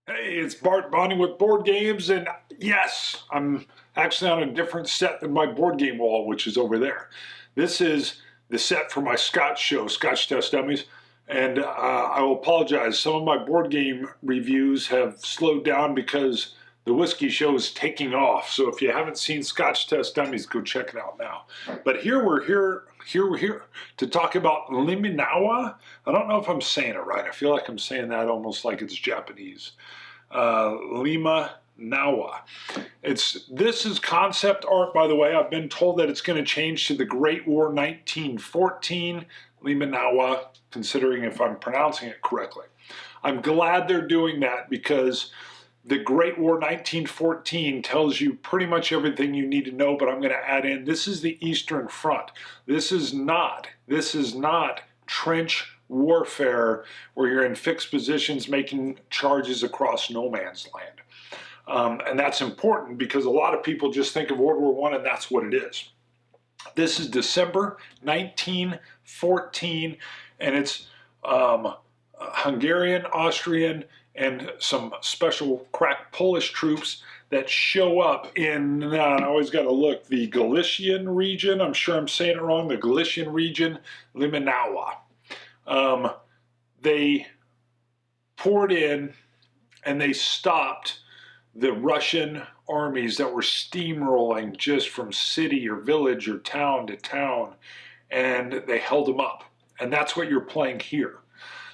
Hey, it's Bart bonding with board games, and yes, I'm actually on a different set than my board game wall, which is over there. This is the set for my Scotch show, Scotch Test Dummies, and I will apologize. Some of my board game reviews have slowed down because the whiskey show is taking off. So if you haven't seen Scotch Test Dummies, go check it out now. But here we're here to talk about Limanowa. I don't know if I'm saying it right. I feel like I'm saying that almost like it's Japanese. Limanowa. This is concept art, by the way. I've been told that it's going to change to the Great War 1914 Limanowa, considering if I'm pronouncing it correctly. I'm glad they're doing that because the Great War 1914 tells you pretty much everything you need to know, but I'm going to add in this is the Eastern Front. This is not trench warfare where you're in fixed positions making charges across no man's land. And that's important because a lot of people just think of World War I and that's what it is. This is December 1914, and it's Hungarian, Austrian, and some special crack Polish troops that show up in, I always got to look, the Galician region. I'm sure I'm saying it wrong, the Galician region, Limanowa. They poured in and they stopped the Russian armies that were steamrolling just from city or village or town to town, and they held them up. And that's what you're playing here.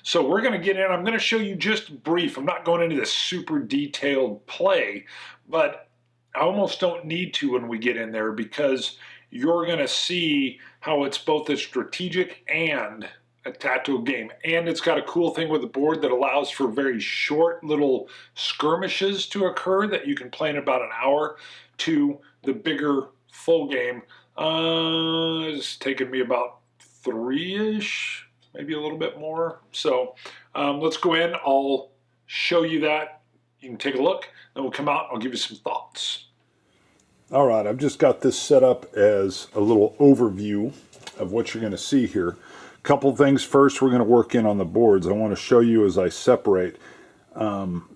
So we're going to get in. I'm going to show you just brief. I'm not going into this super detailed play, but I almost don't need to when we get in there because you're going to see how it's both a strategic and a tactical game. And it's got a cool thing with the board that allows for very short little skirmishes to occur that you can play in about an hour to the bigger full game. It's taken me about 3-ish, maybe a little bit more. So let's go in. I'll show you that. You can take a look. Then we'll come out. I'll give you some thoughts. All right, I've just got this set up as a little overview of what you're going to see here. Couple things. First, we're going to work in on the boards. I want to show you as I separate.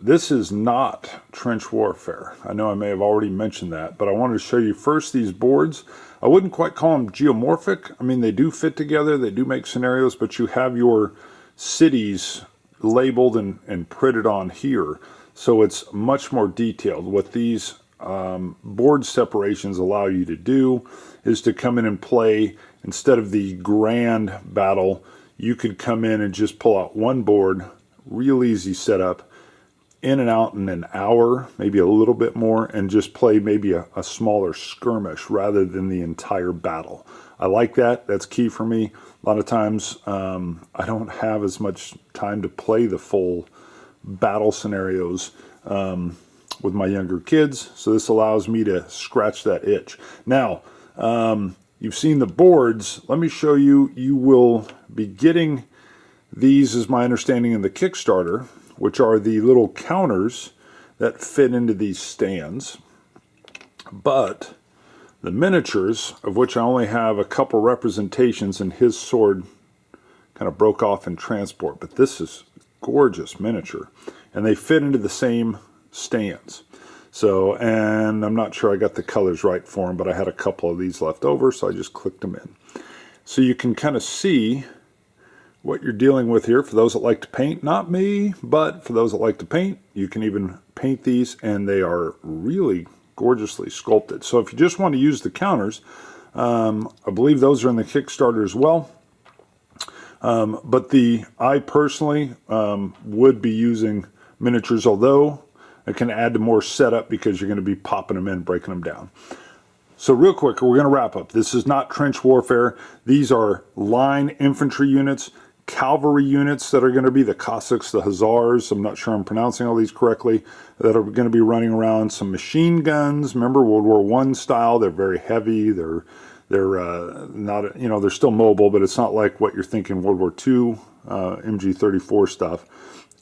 This is not trench warfare. I know I may have already mentioned that, but I wanted to show you first these boards. I wouldn't quite call them geomorphic. I mean, they do fit together. They do make scenarios, but you have your cities labeled and printed on here. So it's much more detailed. What these board separations allow you to do is to come in and play. Instead of the grand battle, you could come in and just pull out one board, real easy setup, in and out in an hour, maybe a little bit more, and just play maybe a smaller skirmish rather than the entire battle. I like that. That's key for me. A lot of times I don't have as much time to play the full battle scenarios with my younger kids, so this allows me to scratch that itch. Now, you've seen the boards. Let me show you. You will be getting these, is my understanding, in the Kickstarter, which are the little counters that fit into these stands. But the miniatures, of which I only have a couple representations, and his sword kind of broke off in transport, but this is gorgeous miniature. And they fit into the same stands. So, and I'm not sure I got the colors right for them, but I had a couple of these left over, so I just clicked them in. So you can kind of see what you're dealing with here for those that like to paint. Not me, but for those that like to paint, you can even paint these, and they are really gorgeously sculpted. So if you just want to use the counters, I believe those are in the Kickstarter as well. But I personally would be using miniatures, although it can add to more setup because you're going to be popping them in, breaking them down. So real quick, we're going to wrap up. This is not trench warfare. These are line infantry units, cavalry units that are going to be the Cossacks, the hussars. I'm not sure I'm pronouncing all these correctly, that are going to be running around. Some machine guns. Remember World War I style. They're very heavy. They're not, they're still mobile, but it's not like what you're thinking World War II MG-34 stuff.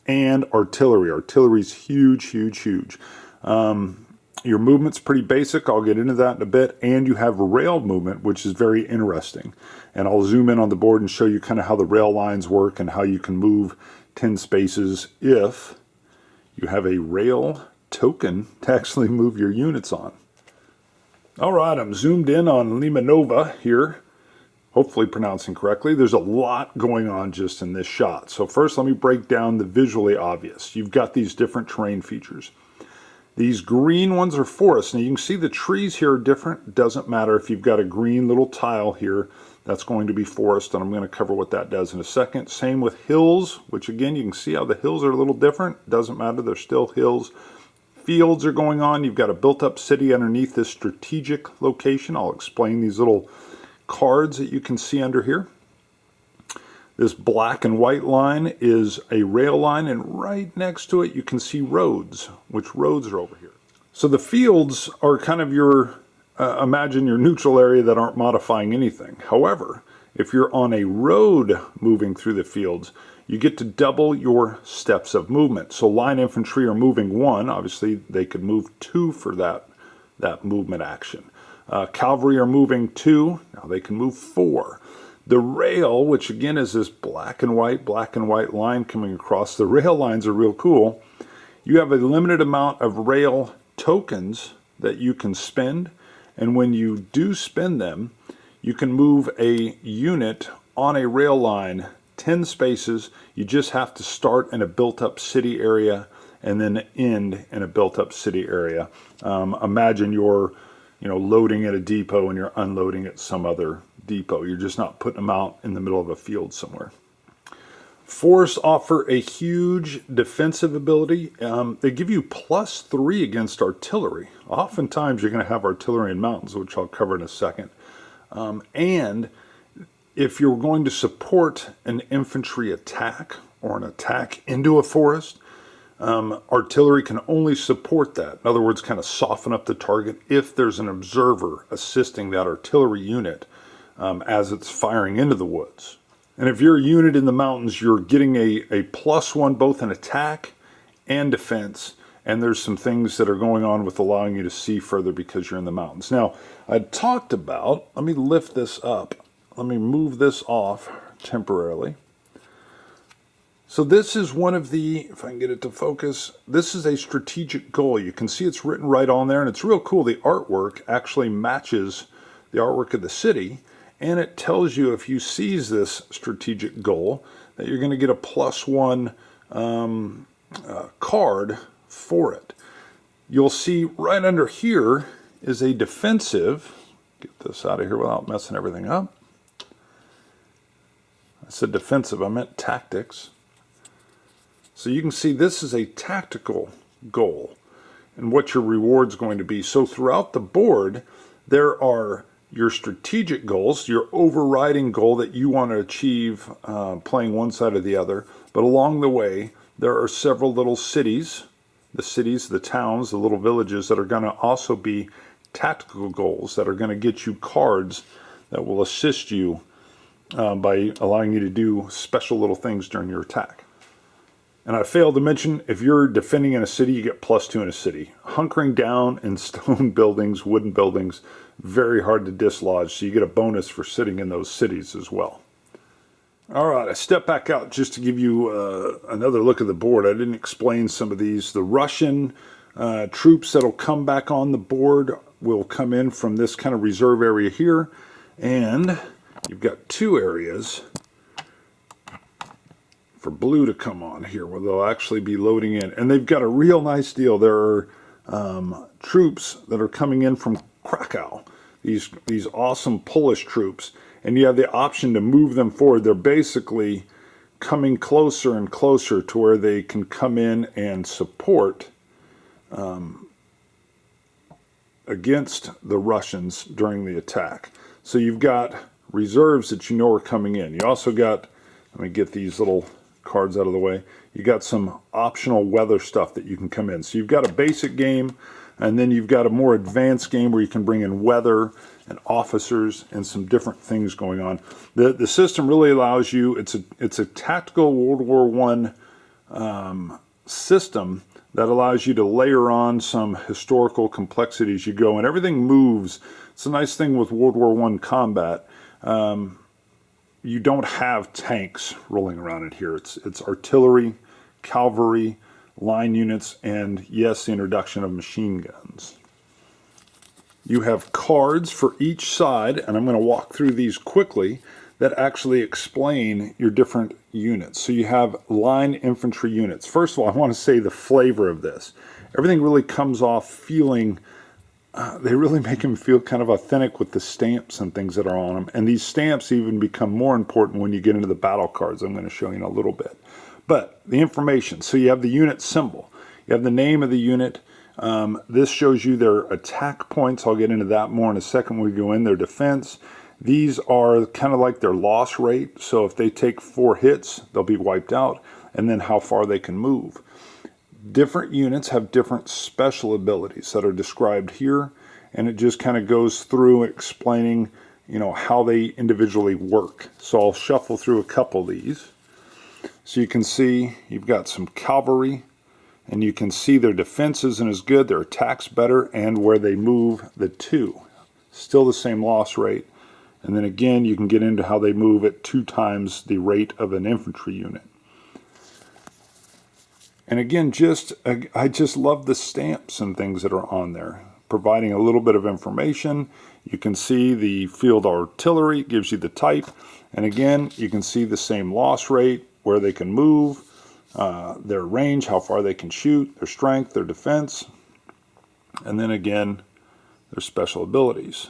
And artillery. Artillery's huge, huge, huge. Your movement's pretty basic. I'll get into that in a bit. And you have rail movement, which is very interesting. And I'll zoom in on the board and show you kind of how the rail lines work and how you can move 10 spaces if you have a rail token to actually move your units on. All right, I'm zoomed in on Limanowa here, hopefully pronouncing correctly. There's a lot going on just in this shot. So first, let me break down the visually obvious. You've got these different terrain features. These green ones are forests. Now you can see the trees here are different. It doesn't matter if you've got a green little tile here, that's going to be forest, and I'm going to cover what that does in a second. Same with hills, which again, you can see how the hills are a little different. It doesn't matter, they're still hills. Fields are going on. You've got a built-up city underneath this strategic location. I'll explain these little cards that you can see under here. This black and white line is a rail line, and right next to it you can see roads. Which roads are over here? So the fields are kind of your, imagine your neutral area that aren't modifying anything. However, if you're on a road moving through the fields, you get to double your steps of movement. So line infantry are moving 1. Obviously, they could move 2 for that movement action. Cavalry are moving 2. Now they can move 4. The rail, which again is this black and white line coming across. The rail lines are real cool. You have a limited amount of rail tokens that you can spend. And when you do spend them, you can move a unit on a rail line 10 spaces. You just have to start in a built-up city area and then end in a built-up city area. Imagine you're loading at a depot and you're unloading at some other depot. You're just not putting them out in the middle of a field somewhere. Forests offer a huge defensive ability. They give you +3 against artillery. Oftentimes you're going to have artillery in mountains, which I'll cover in a second. And if you're going to support an infantry attack or an attack into a forest, artillery can only support that. In other words, kind of soften up the target if there's an observer assisting that artillery unit as it's firing into the woods. And if you're a unit in the mountains, you're getting a +1 both in attack and defense. And there's some things that are going on with allowing you to see further because you're in the mountains. Now, I talked about, let me lift this up. Let me move this off temporarily. So this is one of the, if I can get it to focus, this is a strategic goal. You can see it's written right on there, and it's real cool. The artwork actually matches the artwork of the city, and it tells you if you seize this strategic goal that you're going to get a +1 card for it. You'll see right under here is a defensive. Get this out of here without messing everything up. I said defensive, I meant tactics. So you can see this is a tactical goal and what your reward's going to be. So throughout the board, there are your strategic goals, your overriding goal that you want to achieve playing one side or the other. But along the way, there are several little cities, the towns, the little villages that are going to also be tactical goals that are going to get you cards that will assist you by allowing you to do special little things during your attack. And I failed to mention, if you're defending in a city, you get +2 in a city. Hunkering down in stone buildings, wooden buildings, very hard to dislodge, so you get a bonus for sitting in those cities as well. All right, I step back out just to give you another look at the board. I didn't explain some of these. The Russian troops that'll come back on the board will come in from this kind of reserve area here, and you've got 2 areas for blue to come on here where they'll actually be loading in. And they've got a real nice deal. There are troops that are coming in from Cracow, these awesome Polish troops, and you have the option to move them forward. They're basically coming closer and closer to where they can come in and support against the Russians during the attack. So you've got reserves that you know are coming in. You also got, let me get these little cards out of the way, you got some optional weather stuff that you can come in. So you've got a basic game, and then you've got a more advanced game where you can bring in weather and officers and some different things going on. The system really allows you, it's a tactical World War I system that allows you to layer on some historical complexity as you go, and everything moves. It's a nice thing with World War I combat. You don't have tanks rolling around in here. It's artillery, cavalry, line units, and yes, the introduction of machine guns. You have cards for each side, and I'm going to walk through these quickly, that actually explain your different units. So you have line infantry units. First of all, I want to say the flavor of this. Everything really comes off feeling, they really make them feel kind of authentic with the stamps and things that are on them. And these stamps even become more important when you get into the battle cards. I'm going to show you in a little bit. But the information, so you have the unit symbol. You have the name of the unit. This shows you their attack points. I'll get into that more in a second when we go in. Their defense. These are kind of like their loss rate. So if they take 4 hits, they'll be wiped out. And then how far they can move. Different units have different special abilities that are described here. And it just kind of goes through explaining, how they individually work. So I'll shuffle through a couple of these. So you can see you've got some cavalry. And you can see their defense isn't as good. Their attack's better. And where they move, the 2. Still the same loss rate. And then again, you can get into how they move at 2 times the rate of an infantry unit. And again, I just love the stamps and things that are on there, providing a little bit of information. You can see the field artillery, gives you the type. And again, you can see the same loss rate, where they can move, their range, how far they can shoot, their strength, their defense. And then again, their special abilities.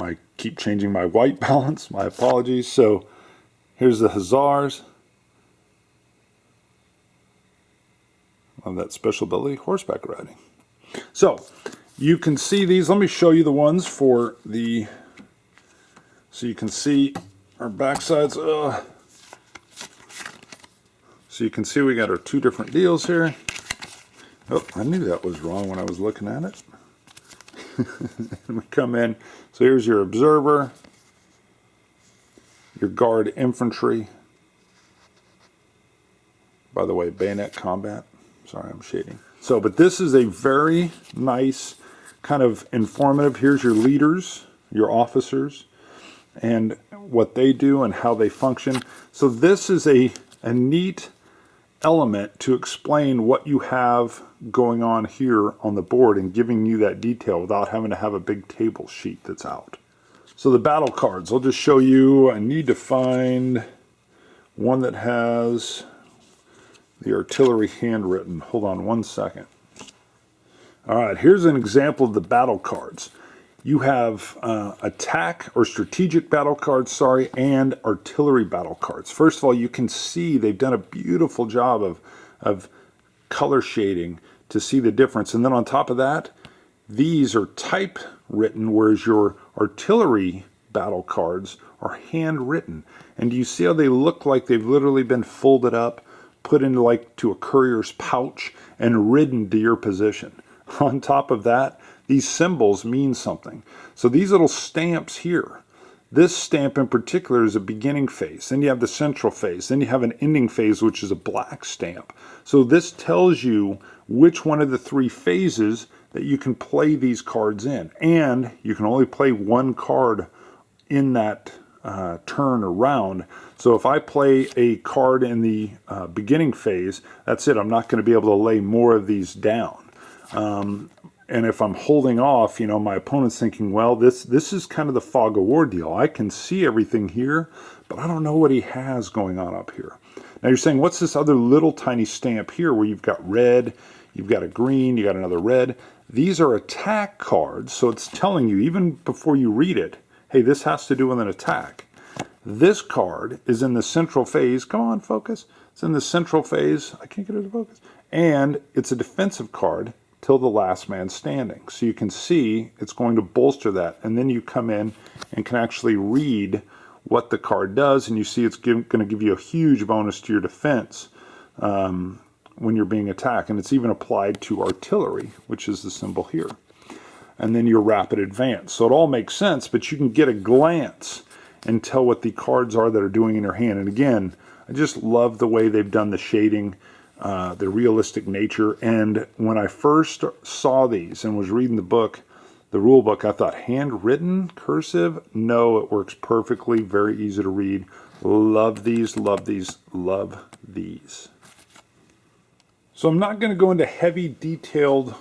I keep changing my white balance, my apologies. So here's the hussars. Of that special ability, horseback riding. So you can see these. Let me show you the ones for the, so you can see our backsides. So you can see we got our 2 different deals here. Oh, I knew that was wrong when I was looking at it. And we come in. So here's your observer, your guard infantry. By the way, bayonet combat. Sorry, I'm shading. So, but this is a very nice kind of informative. Here's your leaders, your officers, and what they do and how they function. So this is a neat element to explain what you have going on here on the board and giving you that detail without having to have a big table sheet that's out. So the battle cards, I'll just show you. I need to find one that has the artillery handwritten. Hold on one second. All right, here's an example of the battle cards. You have attack or strategic battle cards, and artillery battle cards. First of all, you can see they've done a beautiful job of color shading to see the difference. And then on top of that, these are typewritten, whereas your artillery battle cards are handwritten. And do you see how they look like they've literally been folded up, put into like to a courier's pouch, and ridden to your position? On top of that, these symbols mean something. So these little stamps here, this stamp in particular is a beginning phase. Then you have the central phase. Then you have an ending phase, which is a black stamp. So this tells you which one of the 3 phases that you can play these cards in. And you can only play 1 card in that turn or round. So if I play a card in the beginning phase, that's it. I'm not going to be able to lay more of these down. And if I'm holding off, my opponent's thinking, well, this is kind of the fog of war deal. I can see everything here, but I don't know what he has going on up here. Now you're saying, what's this other little tiny stamp here where you've got red, you've got a green, you got another red? These are attack cards, so it's telling you, even before you read it, hey, this has to do with an attack. This card is in the central phase. Come on, focus. It's in the central phase. I can't get it to focus. And it's a defensive card till the last man standing. So you can see it's going to bolster that. And then you come in and can actually read what the card does, and you see it's going to give you a huge bonus to your defense when you're being attacked. And it's even applied to artillery, which is the symbol here. And then your rapid advance. So it all makes sense, but you can get a glance and tell what the cards are that are doing in your hand. And again, I just love the way they've done the shading, the realistic nature. And when I first saw these and was reading the book, the rule book. I thought handwritten, cursive, no, it works perfectly, very easy to read. Love these, love these, love these. So I'm not going to go into heavy detailed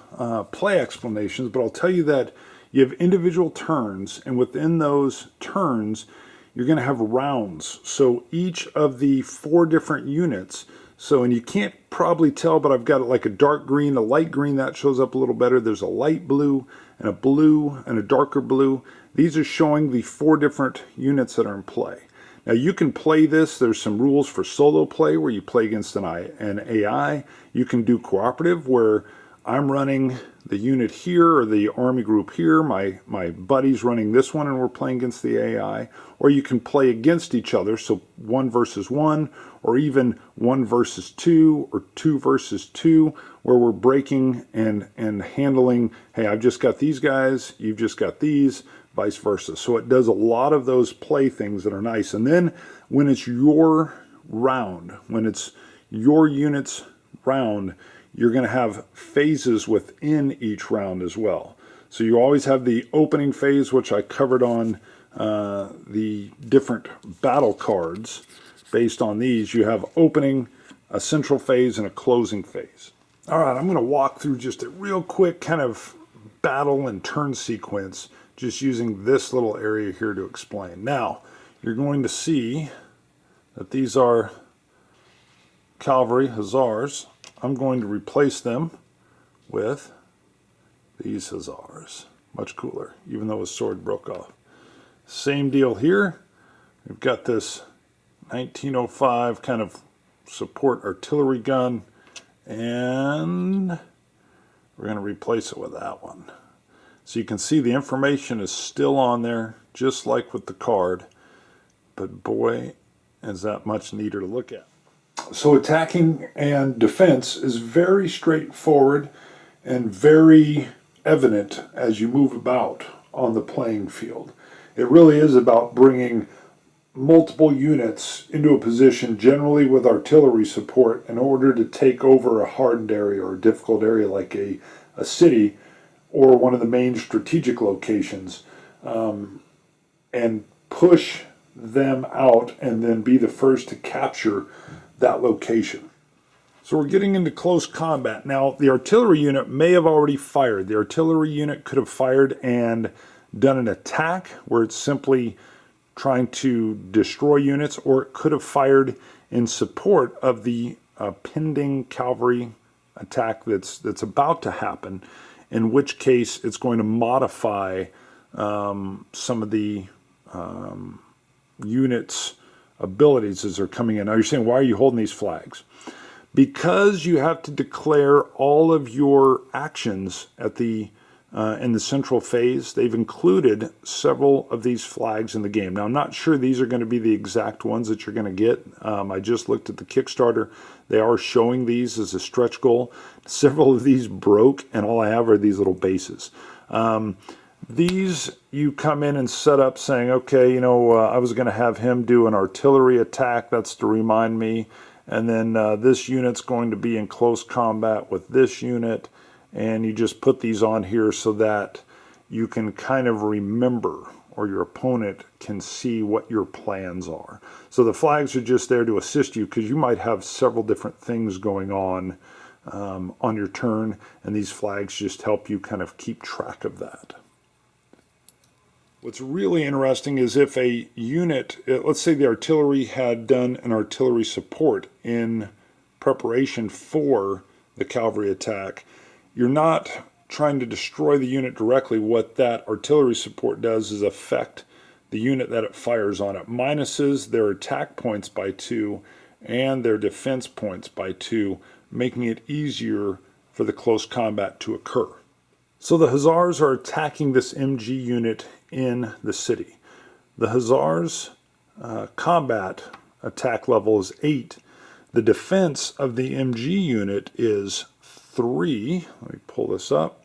play explanations, but I'll tell you that you have individual turns, and within those turns you're going to have rounds. So each of the 4 different units, and you can't probably tell, but I've got like a dark green, a light green, that shows up a little better. There's a light blue and a darker blue. These are showing the 4 different units that are in play. Now you can play this. There's some rules for solo play where you play against an AI. You can do cooperative where I'm running the unit here or the army group here. My buddy's running this one and we're playing against the AI. Or you can play against each other, so 1 versus 1, or even 1 versus 2, or 2 versus 2, where we're breaking and handling, hey, I've just got these guys, you've just got these, vice versa. So it does a lot of those play things that are nice. And then when it's your round, when it's your unit's round, you're going to have phases within each round as well. So you always have the opening phase, which I covered on the different battle cards. Based on these, you have opening, a central phase, and a closing phase. All right, I'm going to walk through just a real quick kind of battle and turn sequence, just using this little area here to explain. Now, you're going to see that these are cavalry, hussars. I'm going to replace them with these hussars. Much cooler, even though his sword broke off. Same deal here. We've got this 1905 kind of support artillery gun, and we're going to replace it with that one. So you can see the information is still on there, just like with the card, but boy, is that much neater to look at. So attacking and defense is very straightforward and very evident as you move about on the playing field. It really is about bringing multiple units into a position, generally with artillery support, in order to take over a hardened area or a difficult area like a city or one of the main strategic locations, and push them out and then be the first to capture that location. So we're getting into close combat. Now, the artillery unit may have already fired. The artillery unit could have fired and done an attack where it's simply trying to destroy units, or it could have fired in support of the pending cavalry attack that's about to happen, in which case it's going to modify some of the units' abilities as they're coming in. Now you're saying, why are you holding these flags? Because you have to declare all of your actions at the in the central phase. They've included several of these flags in the game. Now, I'm not sure these are going to be the exact ones that you're going to get. I just looked at the Kickstarter. They are showing these as a stretch goal. Several of these broke, and all I have are these little bases. These you come in and set up saying, okay, I was going to have him do an artillery attack. That's to remind me. And then this unit's going to be in close combat with this unit. And you just put these on here so that you can kind of remember, or your opponent can see what your plans are. So the flags are just there to assist you, because you might have several different things going on your turn, and these flags just help you kind of keep track of that. What's really interesting is if a unit, let's say the artillery had done an artillery support in preparation for the cavalry attack, you're not trying to destroy the unit directly. What that artillery support does is affect the unit that it fires on. It minuses their attack points by 2 and their defense points by 2, making it easier for the close combat to occur. So the hussars are attacking this MG unit in the city. The hussars' combat attack level is 8. The defense of the MG unit is 3. Let me pull this up.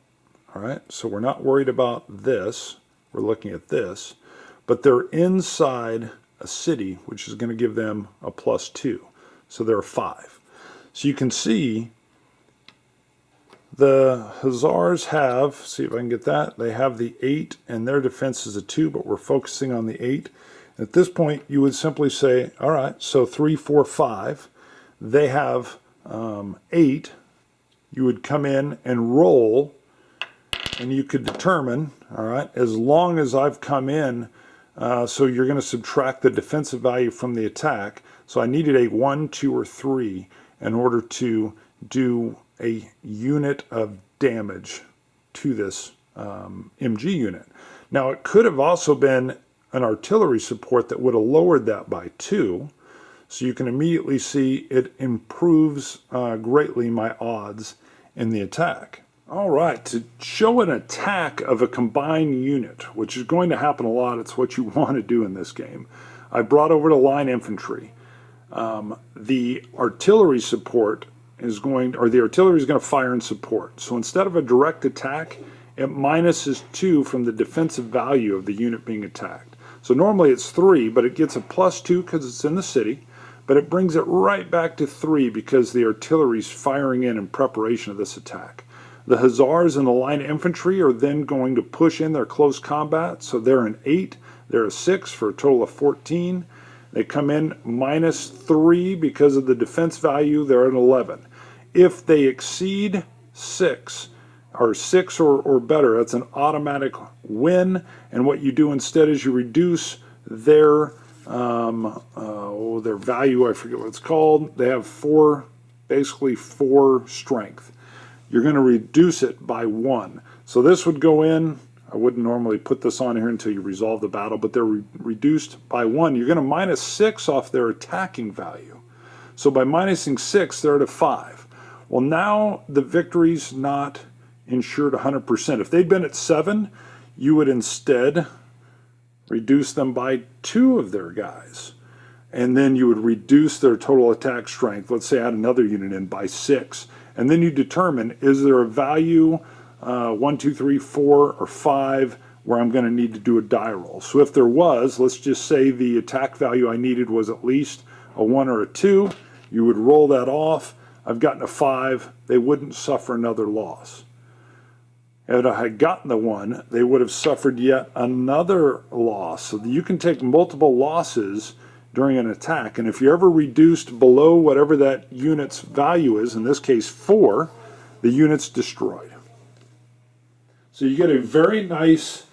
All right, so we're not worried about this. We're looking at this. But they're inside a city, which is going to give them a +2. So they're 5. So you can see The hussars have, see if I can get that, they have the 8 and their defense is a 2, but we're focusing on the 8. At this point, you would simply say, all right, so 3, 4, 5. They have 8. You would come in and roll, and you could determine, all right, as long as I've come in, so you're going to subtract the defensive value from the attack. So I needed a 1, 2, or 3 in order to do a unit of damage to this MG unit. Now, it could have also been an artillery support that would have lowered that by 2. So you can immediately see it improves greatly my odds in the attack. All right, to show an attack of a combined unit, which is going to happen a lot, it's what you want to do in this game, I brought over to line infantry. The artillery support is going, or the artillery is going to fire in support. So instead of a direct attack, it minuses 2 from the defensive value of the unit being attacked. So normally it's 3, but it gets a +2 because it's in the city, but it brings it right back to 3 because the artillery is firing in preparation of this attack. The hussars and the line infantry are then going to push in their close combat, so they're an 8, they're a 6 for a total of 14. They come in -3 because of the defense value, they're at 11. If they exceed 6, or 6 or better, that's an automatic win, and what you do instead is you reduce their value, I forget what it's called. They have 4, basically 4 strength. You're going to reduce it by 1. So this would go in, I wouldn't normally put this on here until you resolve the battle, but they're reduced by 1. You're going to -6 off their attacking value. So by minusing 6, they're at a 5. Well, now the victory's not ensured 100%. If they'd been at 7, you would instead reduce them by 2 of their guys. And then you would reduce their total attack strength. Let's say add another unit in by 6. And then you determine, is there a value 1, 2, 3, 4, or 5 where I'm going to need to do a die roll. So if there was, let's just say the attack value I needed was at least a 1 or a 2, you would roll that off. I've gotten a 5, they wouldn't suffer another loss. If I had gotten the 1, they would have suffered yet another loss. So you can take multiple losses during an attack, and if you're ever reduced below whatever that unit's value is, in this case 4, the unit's destroyed. So you get a very nice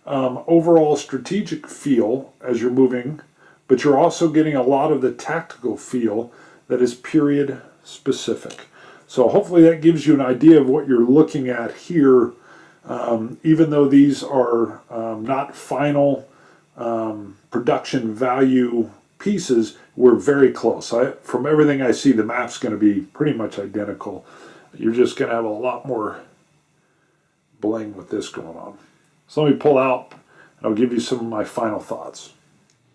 overall strategic feel as you're moving, but you're also getting a lot of the tactical feel that is period specific. So hopefully that gives you an idea of what you're looking at here, even though these are not final production value pieces, we're very close. From everything I see, the map's going to be pretty much identical. You're just going to have a lot more bling with this going on. So let me pull out and I'll give you some of my final thoughts.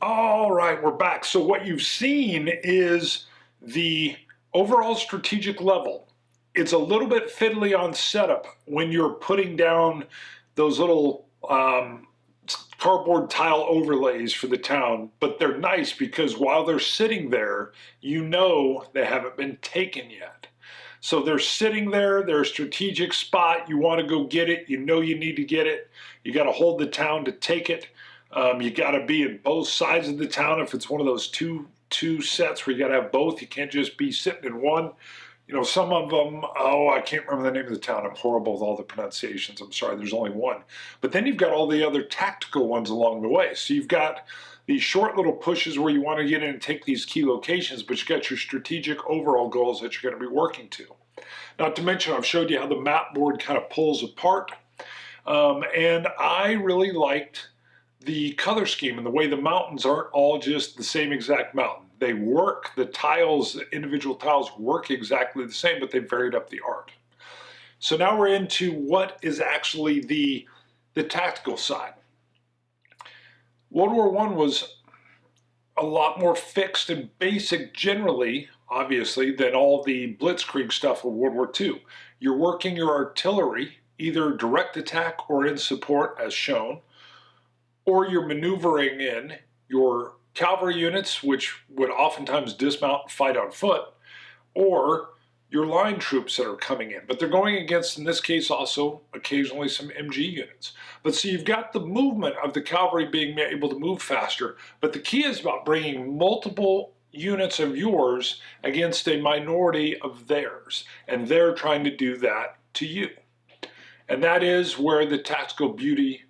All right, we're back. So what you've seen is the overall strategic level. It's a little bit fiddly on setup when you're putting down those little cardboard tile overlays for the town, but they're nice because while they're sitting there, you know they haven't been taken yet. So they're sitting there, they're a strategic spot, you want to go get it, you know you need to get it, you got to hold the town to take it, you got to be in both sides of the town if it's one of those two sets where you got to have both, you can't just be sitting in one. You know, some of them, I can't remember the name of the town. I'm horrible with all the pronunciations. I'm sorry, there's only one. But then you've got all the other tactical ones along the way. So you've got these short little pushes where you want to get in and take these key locations, but you got your strategic overall goals that you're going to be working to. Not to mention, I've showed you how the map board kind of pulls apart. And I really liked the color scheme and the way the mountains aren't all just the same exact mountain. They work, the tiles, the individual tiles work exactly the same, but they varied up the art. So now we're into what is actually the tactical side. World War I was a lot more fixed and basic generally, obviously, than all the blitzkrieg stuff of World War II. You're working your artillery, either direct attack or in support as shown, or you're maneuvering in your cavalry units, which would oftentimes dismount and fight on foot, or your line troops that are coming in. But they're going against, in this case, also occasionally some MG units. But so you've got the movement of the cavalry being able to move faster. But the key is about bringing multiple units of yours against a minority of theirs. And they're trying to do that to you. And that is where the tactical beauty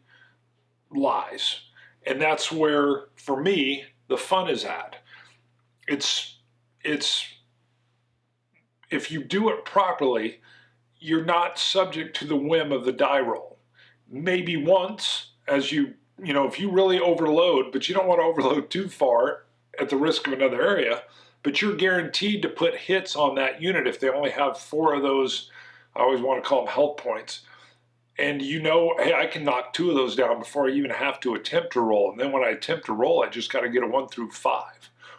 lies. And that's where, for me, the fun is at. It's if you do it properly, you're not subject to the whim of the die roll. Maybe once, as you know, if you really overload, but you don't want to overload too far at the risk of another area, but you're guaranteed to put hits on that unit if they only have 4 of those, I always want to call them health points. And you know, hey, I can knock 2 of those down before I even have to attempt to roll. And then when I attempt to roll, I just got to get a 1 through 5.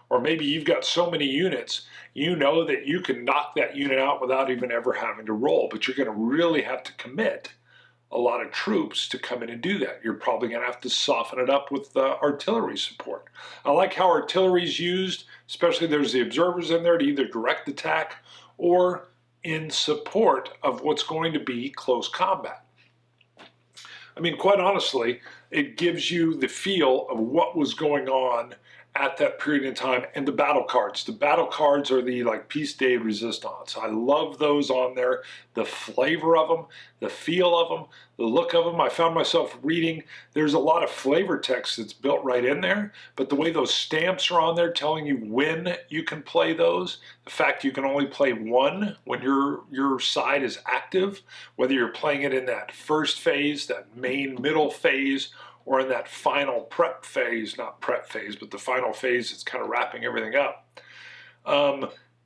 Or maybe you've got so many units, you know that you can knock that unit out without even ever having to roll. But you're going to really have to commit a lot of troops to come in and do that. You're probably going to have to soften it up with artillery support. I like how artillery is used, especially there's the observers in there to either direct attack or in support of what's going to be close combat. I mean, quite honestly, it gives you the feel of what was going on at that period in time. And the battle cards. The battle cards are the like piece de resistance. I love those on there. The flavor of them, the feel of them, the look of them. I found myself reading, there's a lot of flavor text that's built right in there, but the way those stamps are on there telling you when you can play those, the fact you can only play 1 when your side is active, whether you're playing it in that first phase, that main middle phase, or in that final prep phase, not prep phase, but the final phase that's kind of wrapping everything up,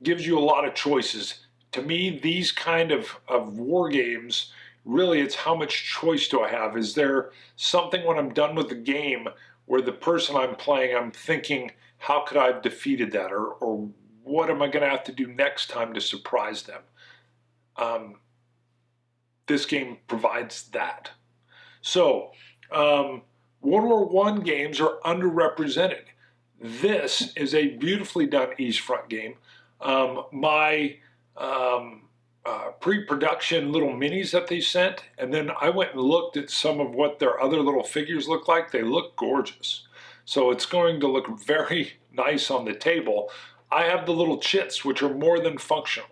gives you a lot of choices. To me, these kind of war games, really it's how much choice do I have? Is there something when I'm done with the game where the person I'm playing, I'm thinking, how could I have defeated that? Or what am I going to have to do next time to surprise them? This game provides that. So, World War I games are underrepresented. This is a beautifully done East Front game. My pre-production little minis that they sent, and then I went and looked at some of what their other little figures look like. They look gorgeous. So it's going to look very nice on the table. I have the little chits, which are more than functional.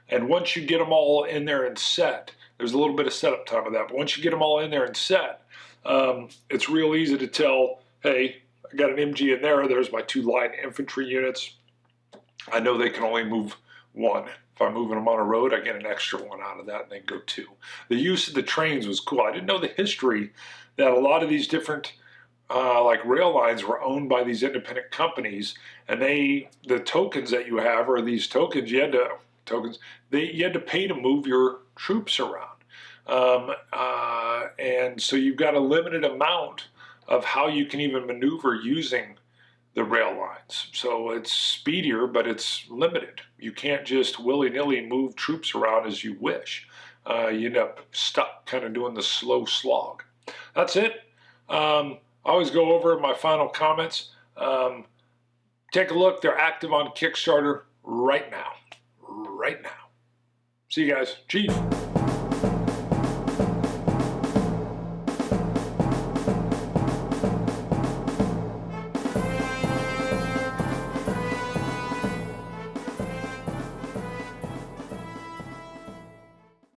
And once you get them all in there and set, there's a little bit of setup time with that, but once you get them all in there and set, it's real easy to tell, hey, I got an MG in there, there's my 2 line infantry units. I know they can only move 1. If I'm moving them on a road, I get an extra 1 out of that and then go 2. The use of the trains was cool. I didn't know the history that a lot of these different like rail lines were owned by these independent companies, and the tokens that you have are these tokens, you had to pay to move your troops around. And so you've got a limited amount of how you can even maneuver using the rail lines. So it's speedier, but it's limited. You can't just willy-nilly move troops around as you wish. You end up stuck kind of doing the slow slog. That's it. I always go over my final comments. Take a look. They're active on Kickstarter right now. Right now. See you guys. Chief.